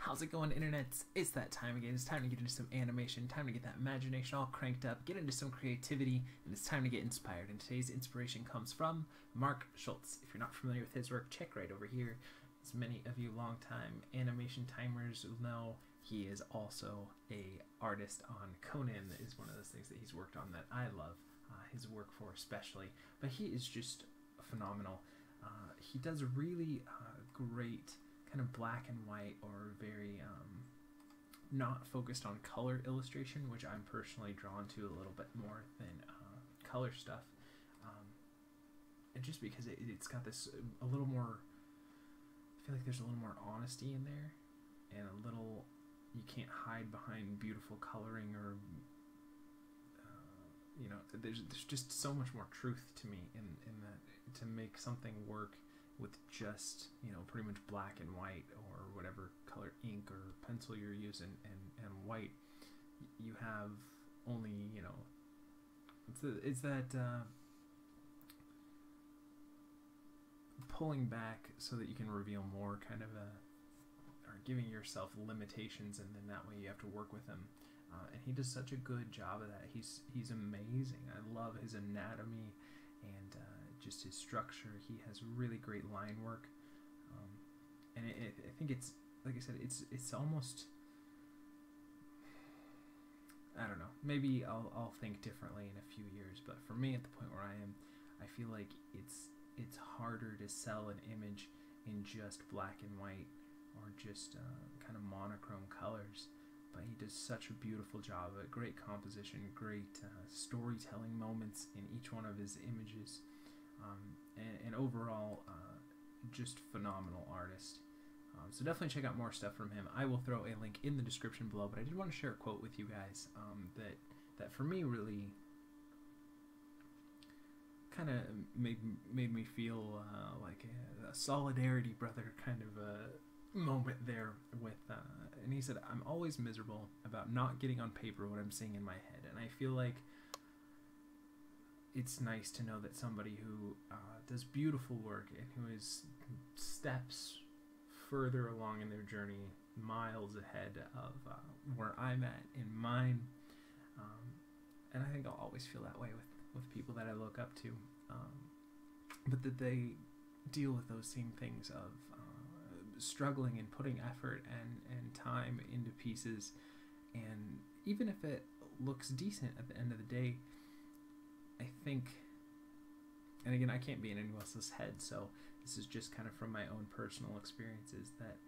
How's it going, internets? It's that time again. It's time to get into some animation, time to get that imagination all cranked up, get into some creativity, and it's time to get inspired. And today's inspiration comes from Mark Schultz. If you're not familiar with his work, check right over here. As many of you longtime animation timers will know, he is also a artist on Conan. That is one of those things that he's worked on that I love his work for especially. But he is just phenomenal. He does really great kind of black and white or very not focused on color illustration, which I'm personally drawn to a little bit more than color stuff, and just because it's got this a little more, I feel like there's a little more honesty in there, and a little, you can't hide behind beautiful coloring or you know, there's just so much more truth to me in that, to make something work with just, you know, pretty much black and white or whatever color ink or pencil you're using, and white, you have only, you know, it's that pulling back so that you can reveal more, kind of or giving yourself limitations, and then that way you have to work with them. And he does such a good job of that. He's amazing. I love his anatomy and just his structure. He has really great line work, and I think it's, like I said, it's almost, I don't know, maybe I'll think differently in a few years, but for me, at the point where I am, I feel like it's harder to sell an image in just black and white or just kind of monochrome colors. But he does such a beautiful job of it. Great composition, great storytelling moments in each one of his images, and overall, just phenomenal artist. So definitely check out more stuff from him. I will throw a link in the description below, but I did want to share a quote with you guys that for me really kind of made me feel like a solidarity brother kind of a moment there with, and he said, "I'm always miserable about not getting on paper what I'm seeing in my head," and I feel like it's nice to know that somebody who does beautiful work and who is steps further along in their journey, miles ahead of where I'm at in mine, and I think I'll always feel that way with people that I look up to, but that they deal with those same things of struggling and putting effort and time into pieces, and even if it looks decent at the end of the day, I think, and again, I can't be in anyone else's head, so this is just kind of from my own personal experiences, that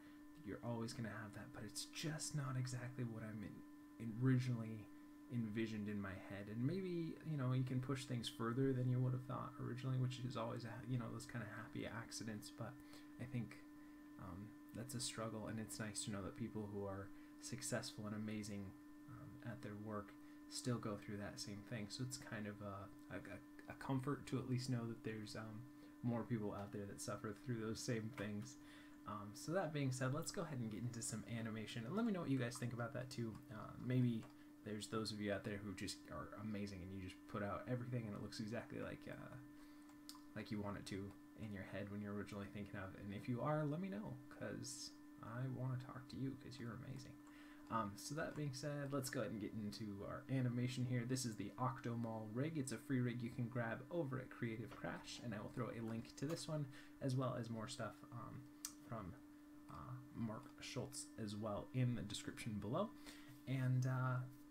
you're always going to have that, but it's just not exactly what I'm originally envisioned in my head. And maybe, you know, you can push things further than you would have thought originally, which is always, you know, those kind of happy accidents, but I think that's a struggle, and it's nice to know that people who are successful and amazing at their work still go through that same thing. So it's kind of a comfort to at least know that there's more people out there that suffer through those same things. So that being said, let's go ahead and get into some animation, and let me know what you guys think about that too. Maybe there's those of you out there who just are amazing and you just put out everything and it looks exactly like you want it to in your head when you're originally thinking of it. And if you are, let me know, because I want to talk to you, because you're amazing. So that being said, let's go ahead and get into our animation here. This is the Octomall rig. It's a free rig you can grab over at Creative Crash, and I will throw a link to this one as well as more stuff from Mark Schultz as well in the description below. And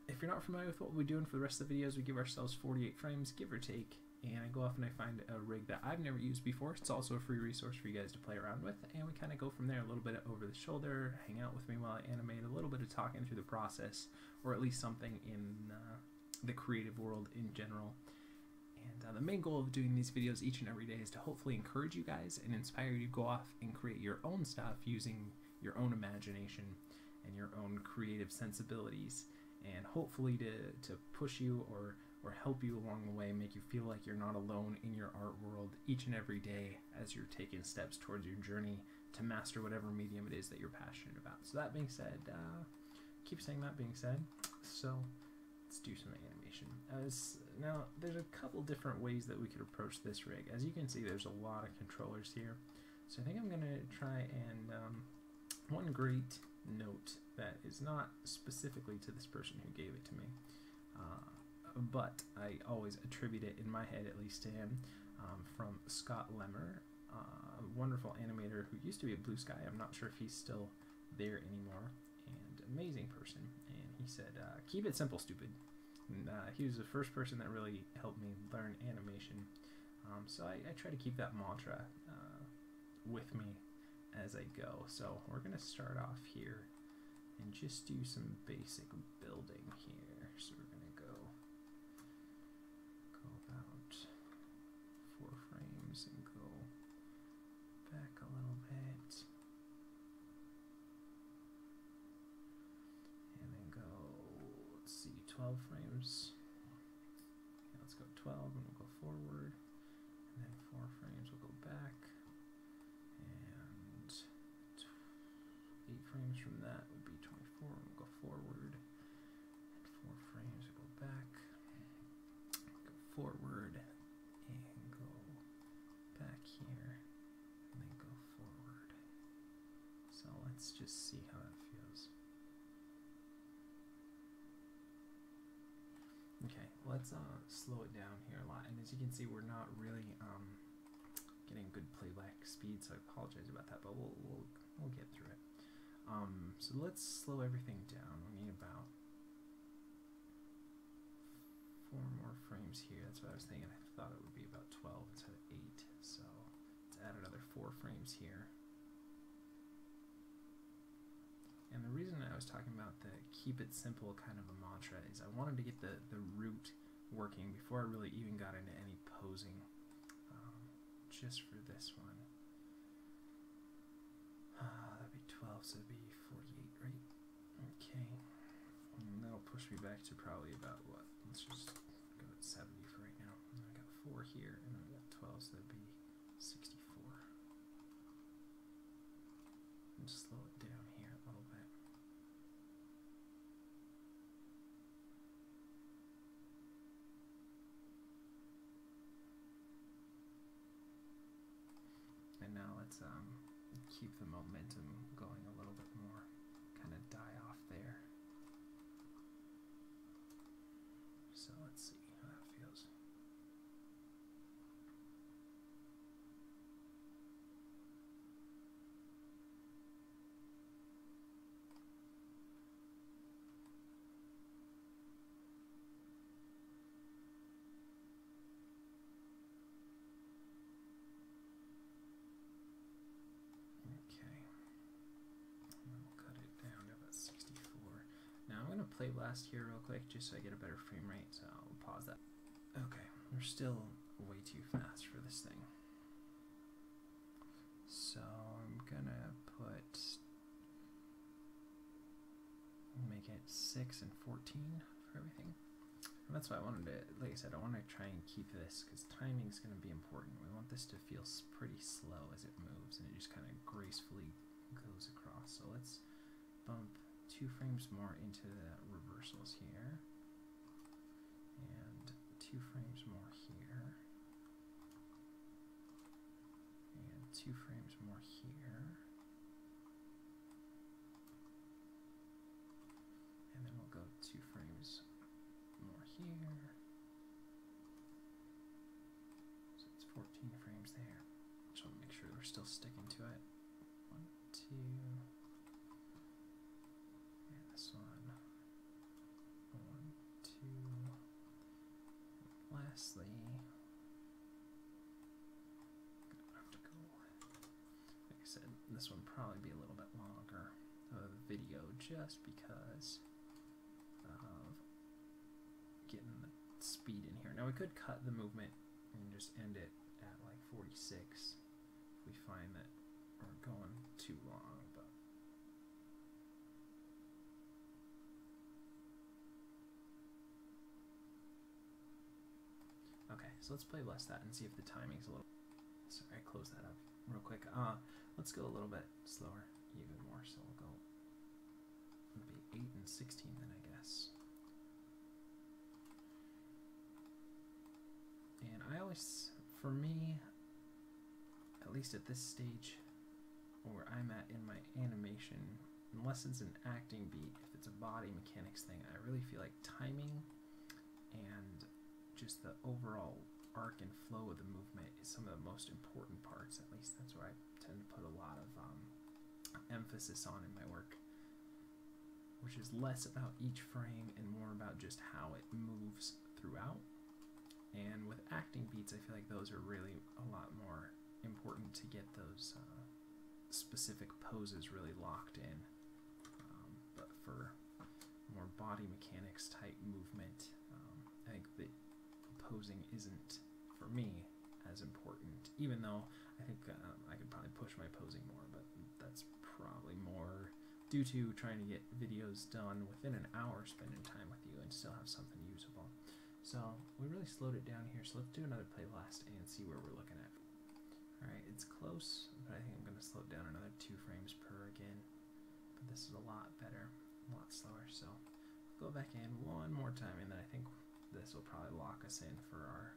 if you're not familiar with what we're doing for the rest of the videos, we give ourselves 48 frames, give or take, and I go off and I find a rig that I've never used before. It's also a free resource for you guys to play around with, and we kind of go from there, a little bit over the shoulder, hang out with me while I animate, a little bit of talking through the process, or at least something in the creative world in general. And the main goal of doing these videos each and every day is to hopefully encourage you guys and inspire you to go off and create your own stuff using your own imagination and your own creative sensibilities, and hopefully to push you or help you along the way, make you feel like you're not alone in your art world each and every day as you're taking steps towards your journey to master whatever medium it is that you're passionate about. So that being said, keep saying that being said, so let's do some animation. Now, there's a couple different ways that we could approach this rig. As you can see, there's a lot of controllers here, so I think I'm going to try and one great note that is not specifically to this person who gave it to me, but I always attribute it, in my head at least, to him, from Scott Lemmer, a wonderful animator who used to be at Blue Sky. I'm not sure if he's still there anymore, and amazing person. And he said, keep it simple, stupid. And he was the first person that really helped me learn animation. So I try to keep that mantra with me as I go. So we're going to start off here and just do some basic building here. So we're going to go about 4 frames and go back a little bit. And then go, let's see, 12 frames. Okay, let's go 12 and we'll go forward. And then 4 frames, we'll go back. And 8 frames from that would be 24, and we'll go forward. And 4 frames, we'll go back. Go forward, and go back here, and then go forward. So let's just see how that feels. Okay, let's slow it down here a lot. And as you can see, we're not really getting good playback speed, so I apologize about that, but we'll get through it. So let's slow everything down. We need about 4 more frames here. That's what I was thinking. I thought it would be about 12 instead of 8. So let's add another 4 frames here. And the reason I was talking about the keep it simple kind of a mantra is I wanted to get the root working before I really even got into any posing, just for this one. That'd be 12, so it'd be 48, right? Okay. And that'll push me back to probably about what? Let's just go at 70 for right now. And I got 4 here, and then I got 12, so that'd be 64. And just slow it down here a little bit. And now let's keep the momentum going a little bit more, kind of die off there. So let's see how that feels. Play blast here real quick just so I get a better frame rate, so I'll pause that. Okay, we're still way too fast for this thing. So I'm gonna make it 6 and 14 for everything. And that's why I wanted to, like I said, I want to try and keep this because timing is going to be important. We want this to feel pretty slow as it moves and it just kind of gracefully goes across. So let's bump 2 frames more into the reversals here, and 2 frames more here, and 2 frames more here, and then we'll go 2 frames more here, so it's 14 frames there. Just want to make sure we're still sticking to it. 1, 2, this one, 1, 2, and lastly, I'm gonna have to go, like I said, this one probably be a little bit longer of a video just because of getting the speed in here. Now we could cut the movement and just end it at like 46 if we find that we're going too long, but okay, so let's play blast that and see if the timing's a little... Sorry, I closed that up real quick. Let's go a little bit slower, even more, so we'll go... It'll be 8 and 16 then, I guess. And I always, for me, at least at this stage where I'm at in my animation, unless it's an acting beat, if it's a body mechanics thing, I really feel like timing and just the overall arc and flow of the movement is some of the most important parts. At least that's where I tend to put a lot of emphasis on in my work, which is less about each frame and more about just how it moves throughout. And with acting beats, I feel like those are really a lot more important to get those specific poses really locked in. But for more body mechanics type movement, I think that posing isn't, for me, as important, even though I think I could probably push my posing more, but that's probably more due to trying to get videos done within an hour spending time with you and still have something usable. So we really slowed it down here, so let's do another play blast and see where we're looking at. Alright, it's close, but I think I'm going to slow it down another 2 frames per again. But this is a lot better, a lot slower, so go back in one more time, and then I think this will probably lock us in for our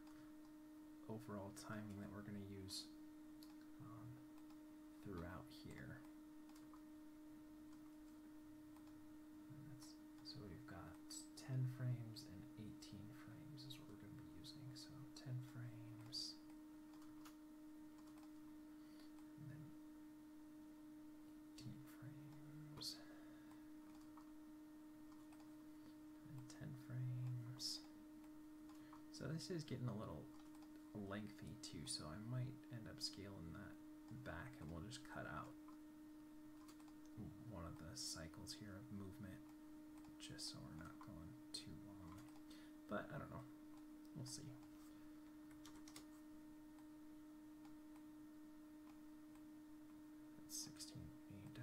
overall timing that we're going to use throughout here. So we've got 10 frames and 18 frames is what we're going to be using. So 10 frames, and then 18 frames, and 10 frames. So this is getting a little lengthy too, so I might end up scaling that back, and we'll just cut out one of the cycles here of movement, just so we're not going too long. But I don't know, we'll see. That's 16, 8,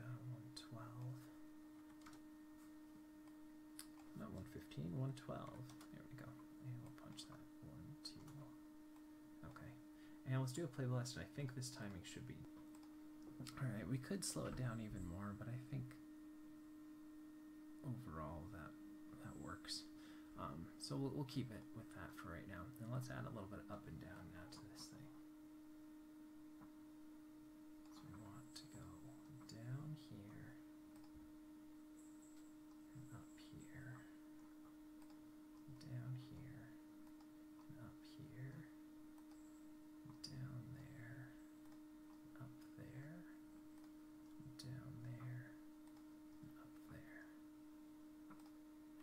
112. Not 115, 112. There we go. And we'll punch that. 1, 2. Okay. And let's do a play blast, and I think this timing should be. Alright, we could slow it down even more, but I think overall that works. So we'll keep it with that for right now. And let's add a little bit up and down now to this thing. So we want to go down here and up here, down here and up here, down there, up there, down there, and up there.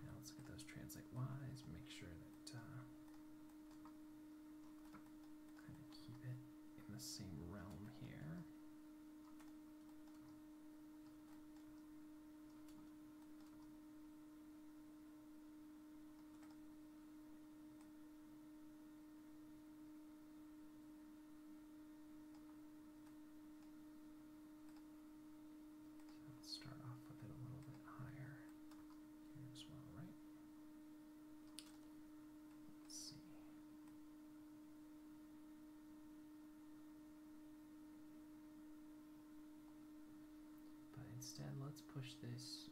Now let's get those translate wise, make sure that kind of keep it in the same realm here. So let's start off with it a little bit higher here as well, right? Let's see. But instead, let's push this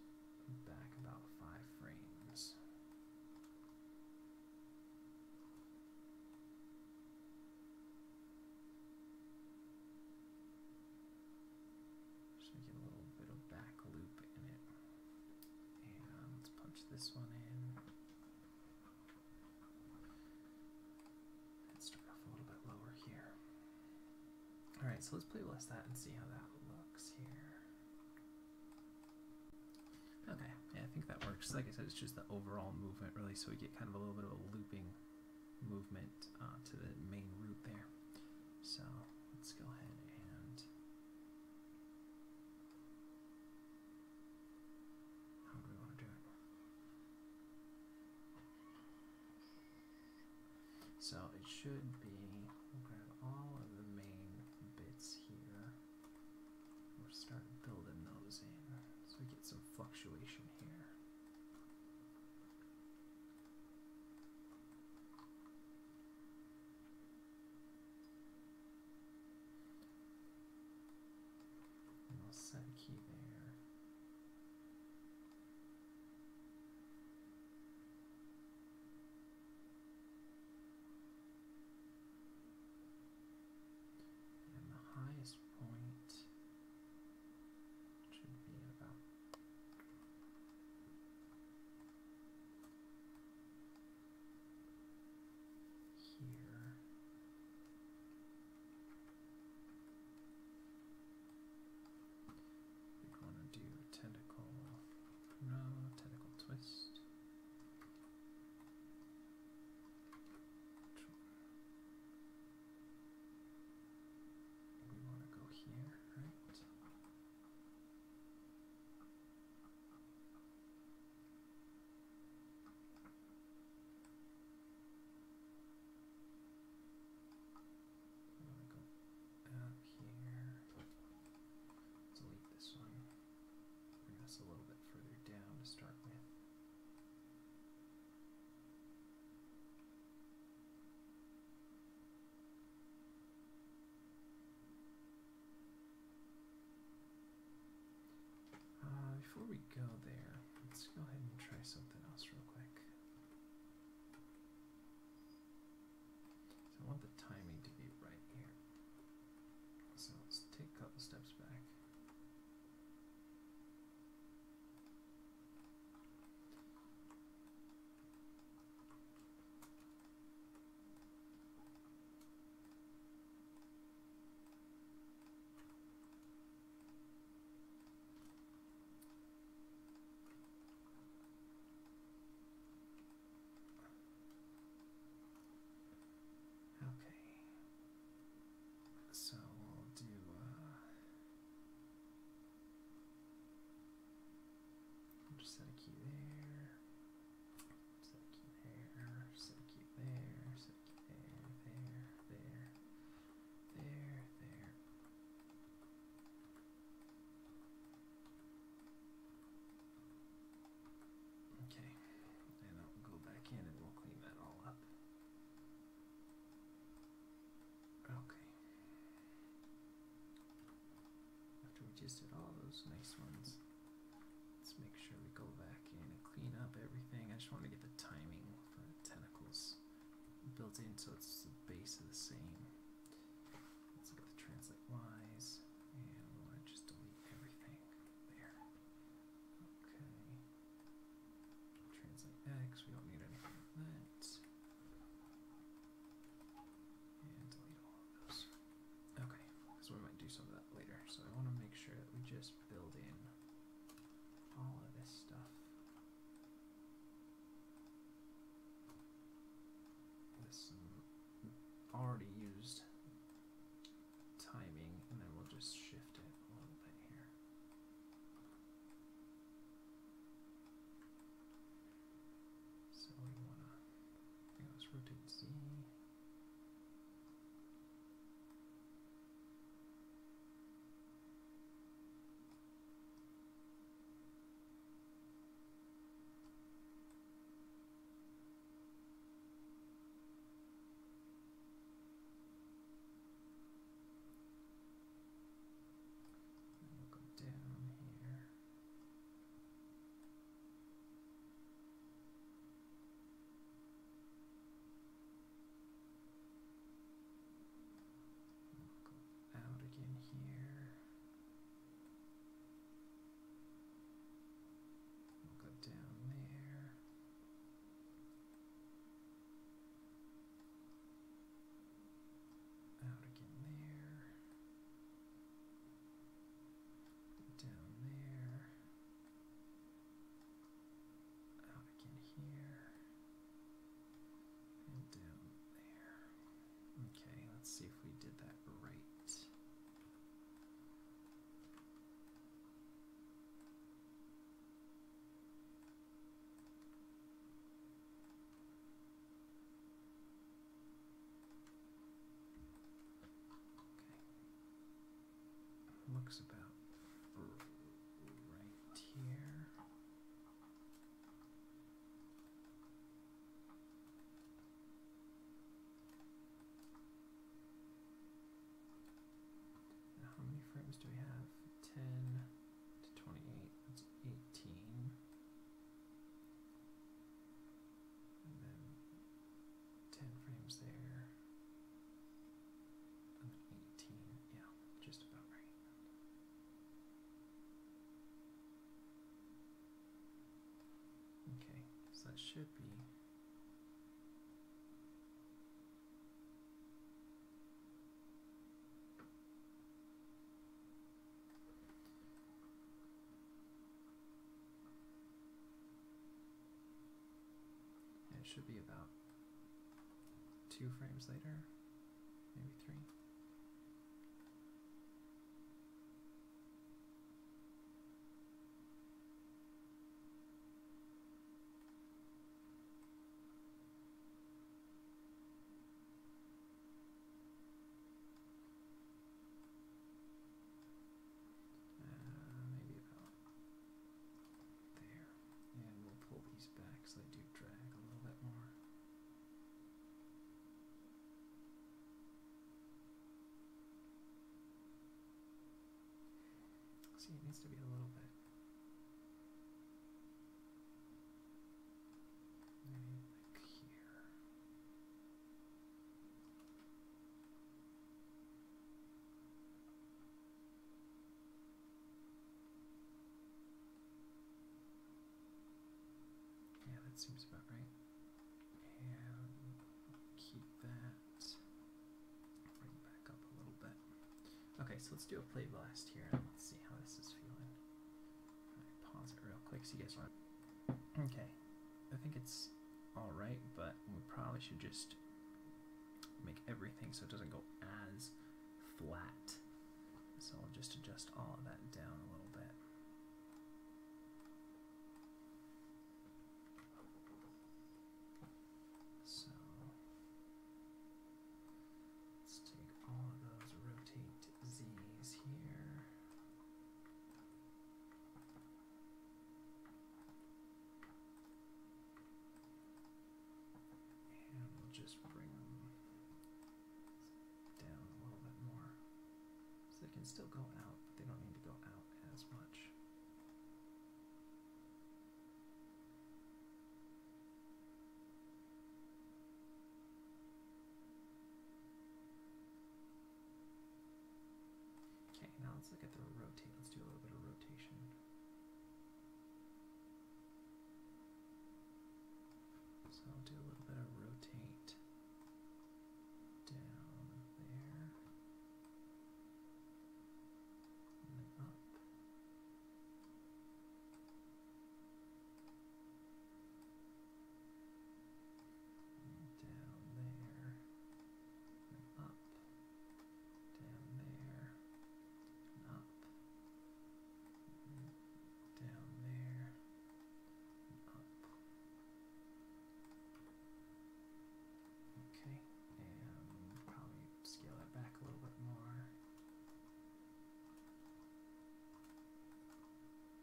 back about 5 frames. Just make it a little bit of back loop in it. And let's punch this one in. Let's start off a little bit lower here. Alright, so let's play blast that and see how that looks here. Okay, yeah, I think that works. Like I said, it's just the overall movement really, so we get kind of a little bit of a looping movement to the main root there. So let's go ahead and how do we want to do it? So it should be, we'll grab all of the main bits here. We'll start building those in so we get some fluctuation here. And we'll set a key there. let's go ahead and try something else real quick. So I want the timing to be right here. So let's take a couple steps back. So we'll do I'll just set a key there, set a key there, set a key there, set a key there. Okay, and I'll go back in and we'll clean that all up. Okay. After we just did all those nice ones, let's make sure we go back in and clean up everything. I just want to get the timing for the tentacles built in so it's the base of the same. Let's look at the translate Y's, and we want to just delete everything there. Okay. Translate X, we don't need anything like that. And delete all of those. Okay, because we might do some of that later. So I want to make sure that we just build in all of this stuff. With some already used timing, and then we'll just shift it a little bit here. So we want to, let's rotate Z. Let's see if we did that right. Okay. Looks about right here. How many frames do we have? 10 to 28, that's 18. And then 10 frames there. And then 18, yeah, just about right. Okay, so that should be should be about 2 frames later, maybe 3. Maybe about there. And we'll pull these back so they do drag a little bit more. See, it needs to be a little bit seems about right. And keep that. Bring it back up a little bit. Okay, so let's do a play blast here and let's see how this is feeling. Pause it real quick so you guys want. Okay, I think it's alright, but we probably should just make everything so it doesn't go as flat. So I'll just adjust all of that down a little bit. So let's take all of those, rotate Z's here. And we'll just bring them down a little bit more. So they can still go out, but they don't need to go out as much. Okay, now let's look at the rotate. Let's do a little bit of rotation. So I'll do a little bit of rotate down there, and then up, and down there, and up, down there, and up, and down there, and up. Okay, and probably scale it back a little bit more.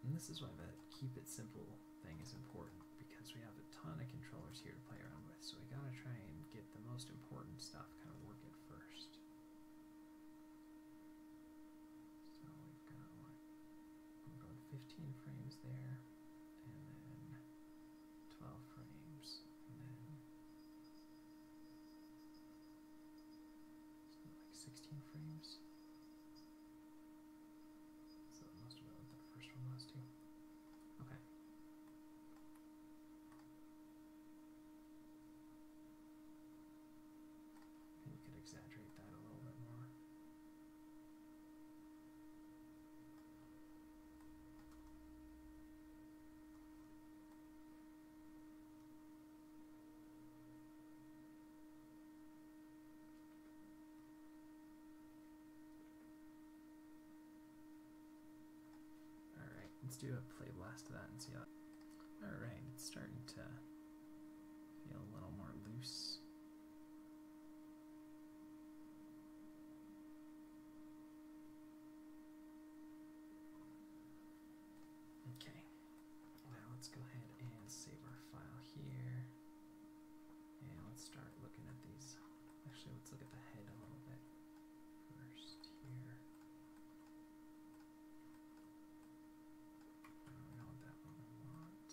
And this is why the keep it simple thing is important, because we have a ton of controllers here to play around with, so we gotta try and get the most important stuff, kind of work it first. So we've got what? We're going 15 frames there, and then 12 frames, and then like 16 frames. So that must have been what that first one was too. Okay. And you could exaggerate that a little bit more. Alright, let's do a play blast to that and see how. Alright, it's starting to feel a little more loose. Okay, now let's go ahead and save our file here. And let's start looking at these. Actually, let's look at the head a little bit first here. I don't know what that one we want.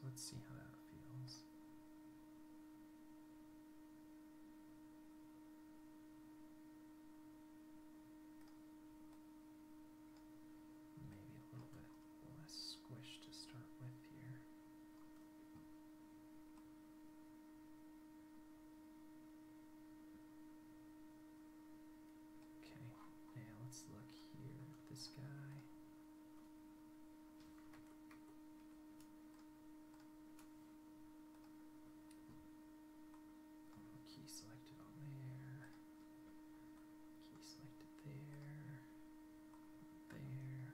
let's see how that feels. Maybe a little bit less squish to start with here. Okay, now let's look here at this guy. Key selected on there. Key selected there. There.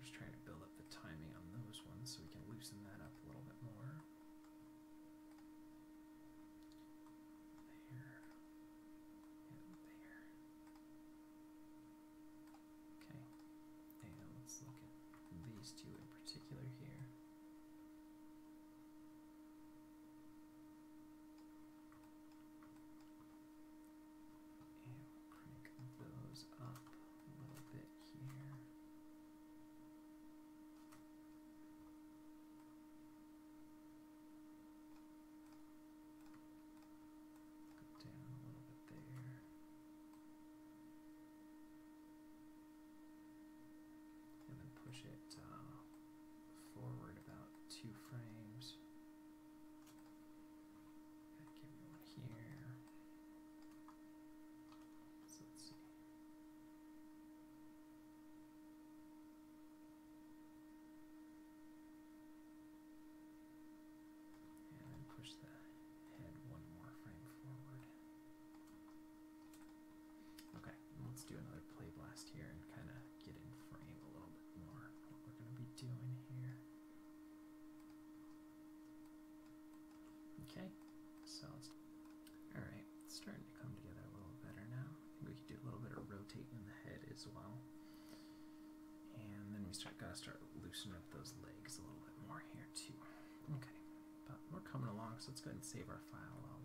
Just trying to build up the timing on those ones so we can loosen that up a little bit more. There. And there. Okay. And let's look at these two in particular here. And we'll crank those up a little bit here. Go down a little bit there. And then push it forward about 2 frames. Gotta give me one here. So let's see. And then push the head 1 more frame forward. Okay, let's do another play blast here and kind of get in frame a little bit more what we're going to be doing here. Okay, so alright, it's starting to come together a little better now. I think we could do a little bit of rotating the head as well. And then we gotta start loosening up those legs a little bit more here too. Okay, but we're coming along, so let's go ahead and save our file while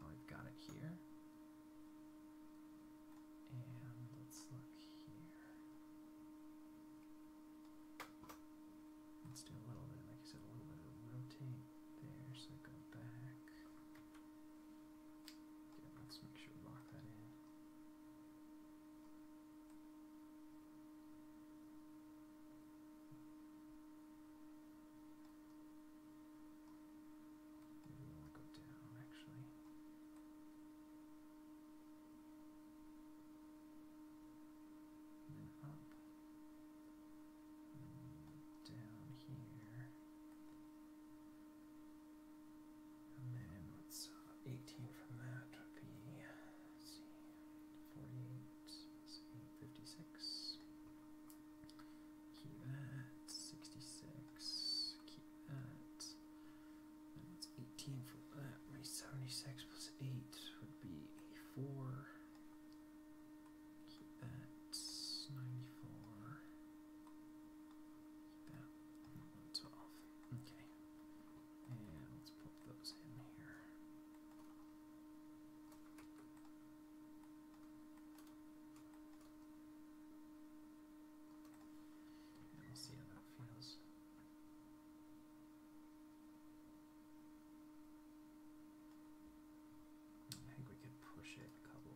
we've got it here. And let's look here. Let's do a little bit, like I said, a little bit of rotate there, so go back. Okay, let's make sure we lock that in. Maybe we want to go down, actually. And then up. And down here. And then let's 18 from that would be, let's see, 48, so 56. Key that, 66, key that. Then what's 18 from that? My 76 plus 8 would be 84. Keep that, 94. Keep that, 112. Okay. And let's put those in here. And we'll see how that feels. I think we could push it a couple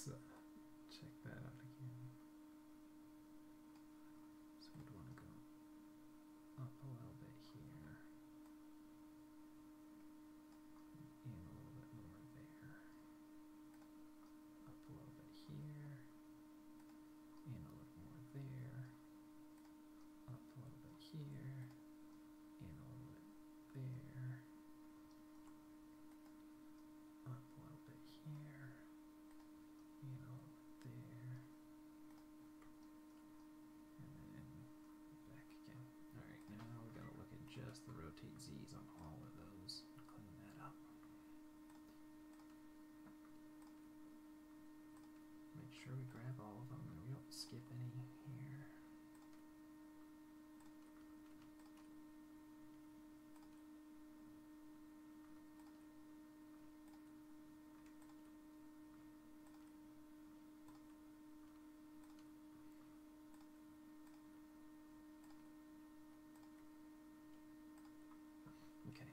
Let's check that out again. So we'd want to go up a little bit here, in a little bit more there, up a little bit here, in a little more there, up a little bit here, in a little bit there, up a little bit here, in a little bit there, and then back again. Alright, now we gotta look at just the rotate Z's on all of those. Clean that up. Make sure we grab all of them and we don't skip any here. Okay.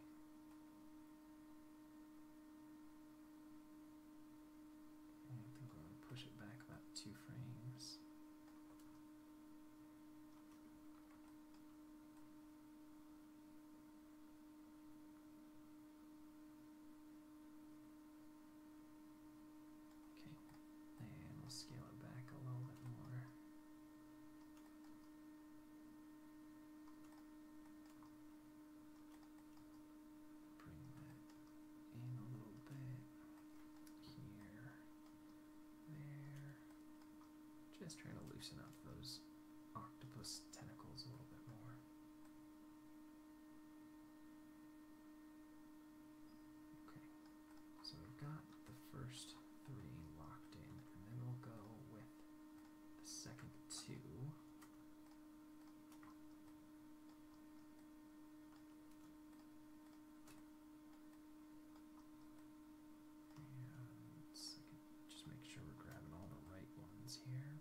I think we're going to push it back about 2 frames. Okay, and we'll scale it back a little bit more. Bring that in a little bit. Here, there. Just trying to loosen up those octopus tentacles a little bit more. Okay, so we've got the first 3 locked in, and then we'll go with the second 2. And second, just make sure we're grabbing all the right ones here.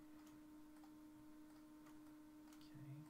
Okay.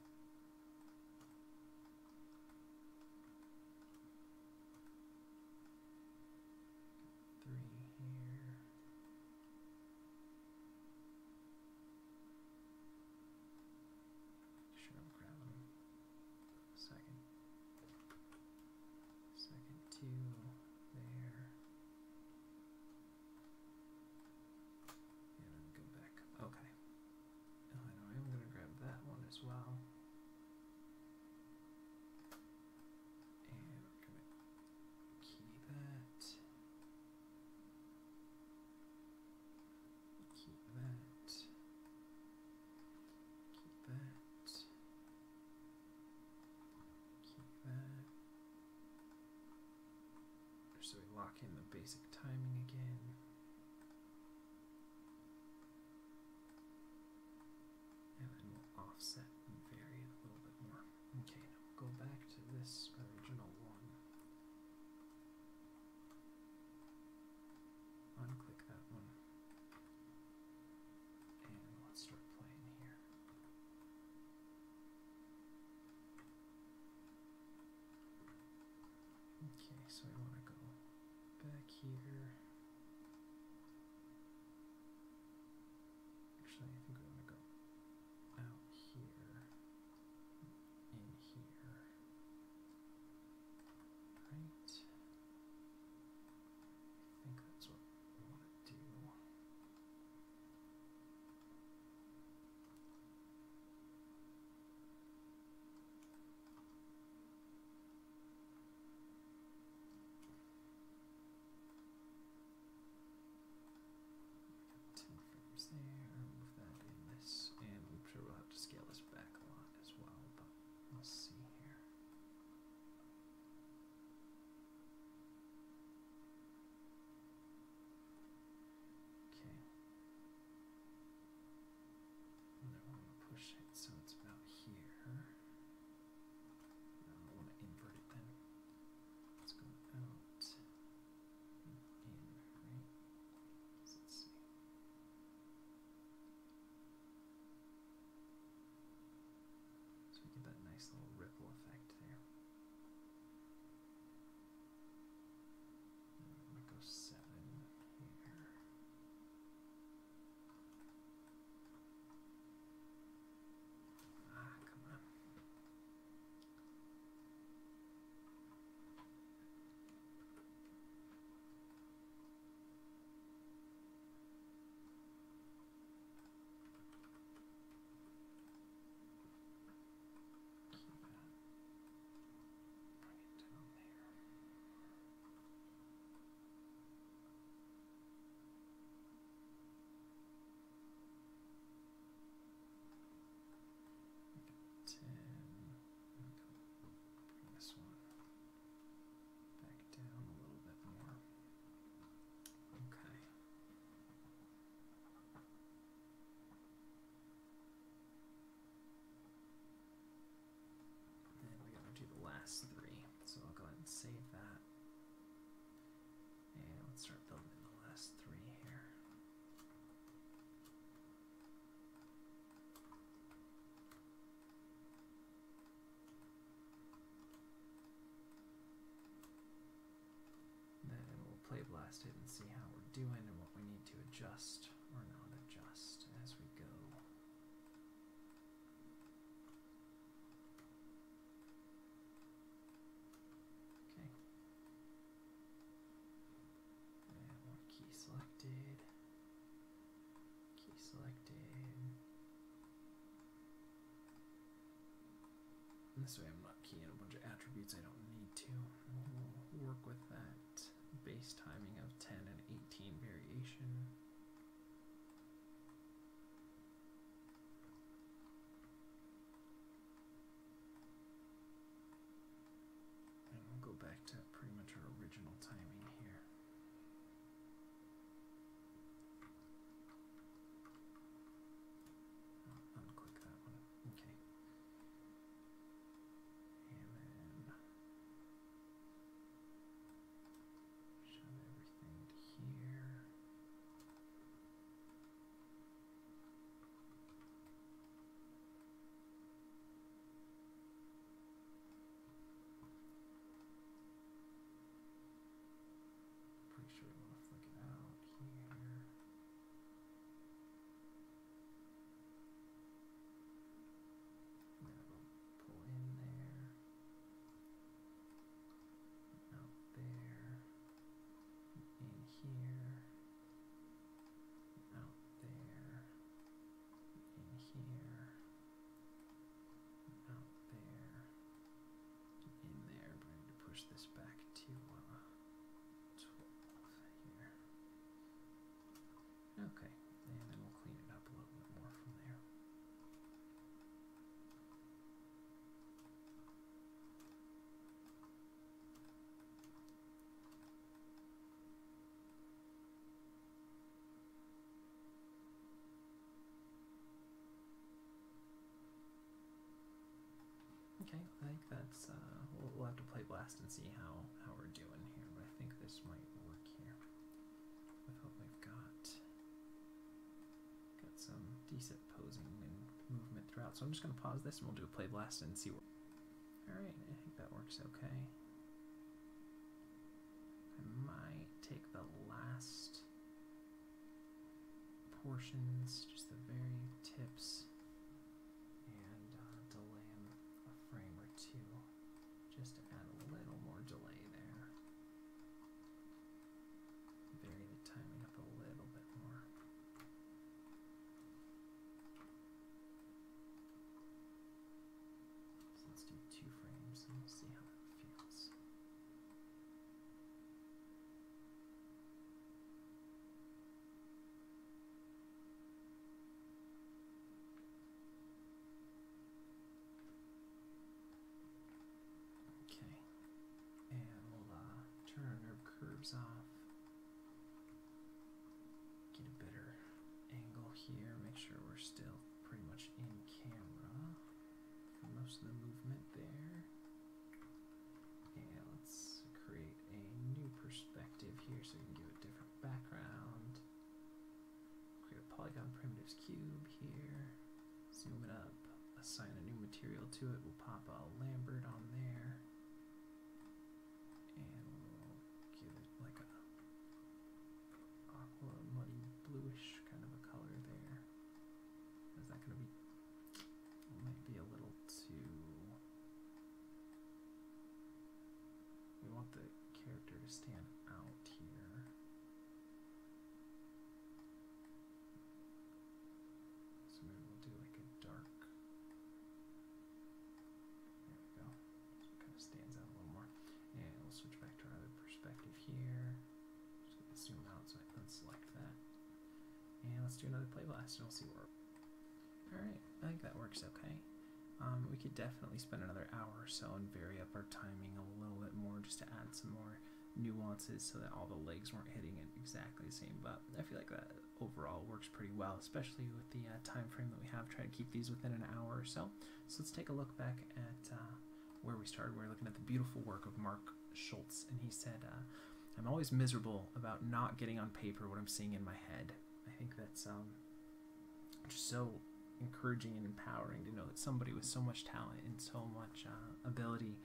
This way I'm not keying a bunch of attributes I don't need to. We'll work with that base timing of 10 and 18 variation. And we'll go back to pretty much our original timing here. Unclick that one. Okay. And then shove everything to here. Pretty sure we want to flick it out here. And then it'll pull in there, out there, in here, out there, in here, out there, in there. But I need to push this back to 12 here. Okay, and then we'll clean it up a little bit more from there. Okay, I think that's, we'll have to play Blast and see how we're doing here, but I think this might work here with what we've got. Got some decent posing and movement throughout, so I'm just going to pause this and we'll do a play Blast and see what... Alright, I think that works okay. I might take the last portions, just the very tips, and delay them a frame or two, just to add a little more delay there. Vary the timing up a little bit more. So let's do 2 frames and we'll see how that feels. Okay, and we'll turn our nerve curves off, get a better angle here, make sure we're still pretty much in camera for most of the movement there. And let's create a new perspective here so we can give it a different background. Create a polygon primitives cube here, zoom it up, assign a new material to it, we'll pop a Lambert on there. And we'll give it like a aqua, muddy, bluish kind of a color there. Is that going to be, it might be a little too, we want the character to stand out here. So maybe we'll do like a dark, there we go, so it kind of stands out a little more. And we'll switch back to our other perspective here. Just gonna zoom out so I can select that. And let's do another play blast and we'll see where. Alright, I think that works okay. We could definitely spend another hour or so and vary up our timing a little bit more just to add some more nuances so that all the legs weren't hitting it exactly the same, but I feel like that overall works pretty well, especially with the time frame that we have. Try to keep these within an hour or so. So let's take a look back at where we started. We're looking at the beautiful work of Mark Schultz, and he said, I'm always miserable about not getting on paper what I'm seeing in my head. I think that's just so encouraging and empowering to know that somebody with so much talent and so much ability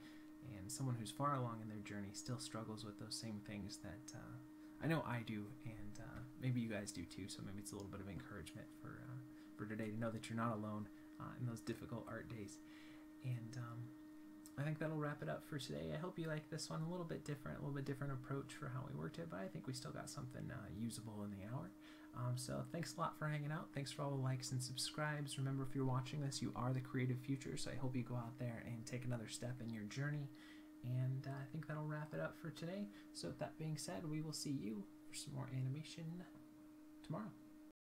and someone who's far along in their journey still struggles with those same things that I know I do, and maybe you guys do too, so maybe it's a little bit of encouragement for today to know that you're not alone in those difficult art days. And I think that'll wrap it up for today. I hope you like this one. A little bit different approach for how we worked it, but I think we still got something usable in the hour. So thanks a lot for hanging out. Thanks for all the likes and subscribes. Remember, if you're watching this, you are the creative future, so I hope you go out there and take another step in your journey. And I think that'll wrap it up for today. So with that being said, we will see you for some more animation tomorrow.